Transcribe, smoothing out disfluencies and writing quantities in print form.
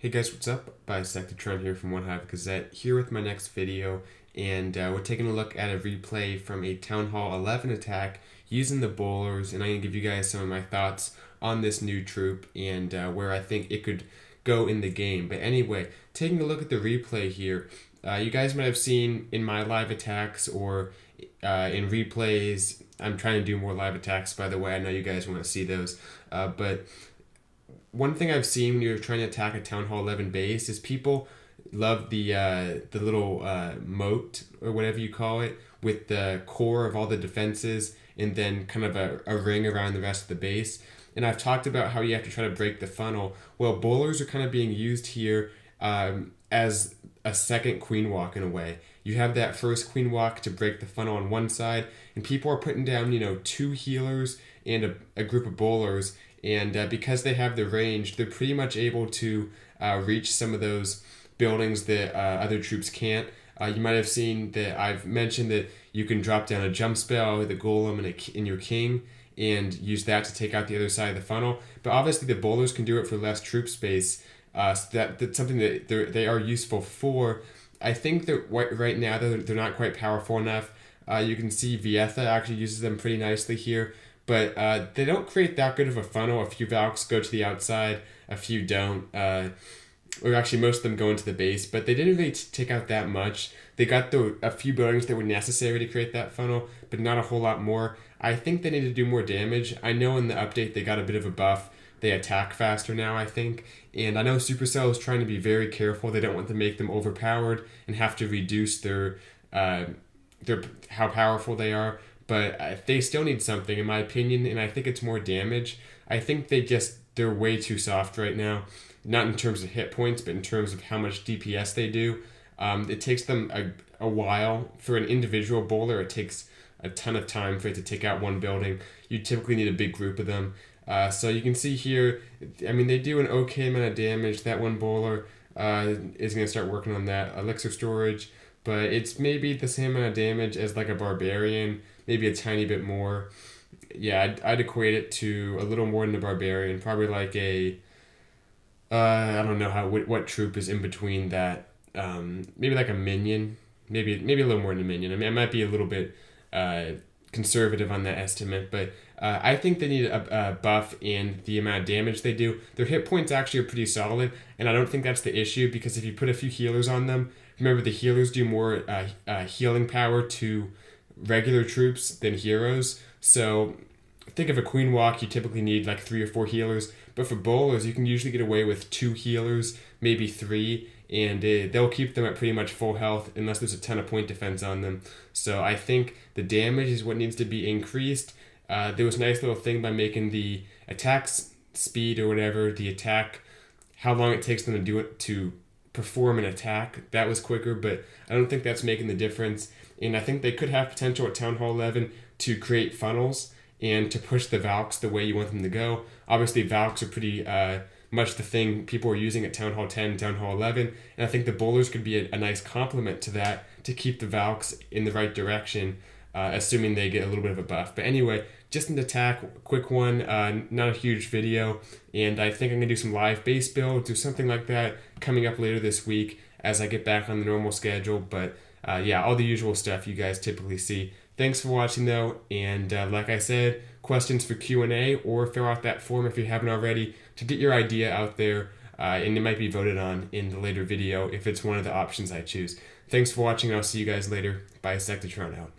Hey guys, what's up? Bisectatron here from OneHive Gazette, here with my next video, and we're taking a look at a replay from a Town Hall 11 attack using the bowlers, and I'm going to give you guys some of my thoughts on this new troop and where I think it could go in the game. But anyway, taking a look at the replay here, you guys might have seen in my live attacks or in replays. I'm trying to do more live attacks, by the way. I know you guys want to see those, but one thing I've seen when you're trying to attack a Town Hall 11 base is people love the little moat or whatever you call it with the core of all the defenses and then kind of a ring around the rest of the base. And I've talked about how you have to try to break the funnel. Well, bowlers are kind of being used here as a second queen walk in a way. You have that first queen walk to break the funnel on one side, and people are putting down, two healers and a group of bowlers. And because they have the range, they're pretty much able to reach some of those buildings that other troops can't. You might have seen that I've mentioned that you can drop down a jump spell with a golem and your king and use that to take out the other side of the funnel. But obviously the bowlers can do it for less troop space. So that's something that they are useful for. I think that right now they're not quite powerful enough. You can see Vietha actually uses them pretty nicely here. But they don't create that good of a funnel. A few Valks go to the outside, a few don't. Or actually, most of them go into the base, but they didn't really take out that much. They got a few buildings that were necessary to create that funnel, but not a whole lot more. I think they need to do more damage. I know in the update they got a bit of a buff. They attack faster now, I think. And I know Supercell is trying to be very careful. They don't want to make them overpowered and have to reduce their how powerful they are. But they still need something, in my opinion, and I think it's more damage. I think they're way too soft right now, not in terms of hit points, but in terms of how much DPS they do. It takes them a while. For an individual bowler, it takes a ton of time for it to take out one building. You typically need a big group of them. So you can see here, they do an okay amount of damage. That one bowler is going to start working on that elixir storage, but it's maybe the same amount of damage as like a barbarian, maybe a tiny bit more. Yeah, I'd equate it to a little more than a barbarian, probably like I don't know what troop is in between that. Maybe like a minion, maybe a little more than a minion. I might be a little bit conservative on that estimate, but I think they need a buff in the amount of damage they do. Their hit points actually are pretty solid, and I don't think that's the issue because if you put a few healers on them, remember the healers do more healing power to regular troops than heroes. So think of a queen walk, you typically need like 3 or 4 healers, but for bowlers you can usually get away with 2 healers, maybe 3, and they'll keep them at pretty much full health unless there's a ton of point defense on them. So I think the damage is what needs to be increased. There was a nice little thing by making the attack speed or whatever, the attack, how long it takes them to do it, to perform an attack, that was quicker, but I don't think that's making the difference. And I think they could have potential at Town Hall 11 to create funnels and to push the Valks the way you want them to go. Obviously, Valks are pretty much the thing people are using at Town Hall 10, Town Hall 11, and I think the bowlers could be a nice complement to that to keep the Valks in the right direction, assuming they get a little bit of a buff. But anyway, just an attack, quick one, not a huge video, and I think I'm going to do some live base build, do something like that coming up later this week as I get back on the normal schedule. But yeah, all the usual stuff you guys typically see. Thanks for watching though, and like I said, questions for Q&A or fill out that form if you haven't already to get your idea out there, and it might be voted on in the later video if it's one of the options I choose. Thanks for watching, and I'll see you guys later. Bisectatron out.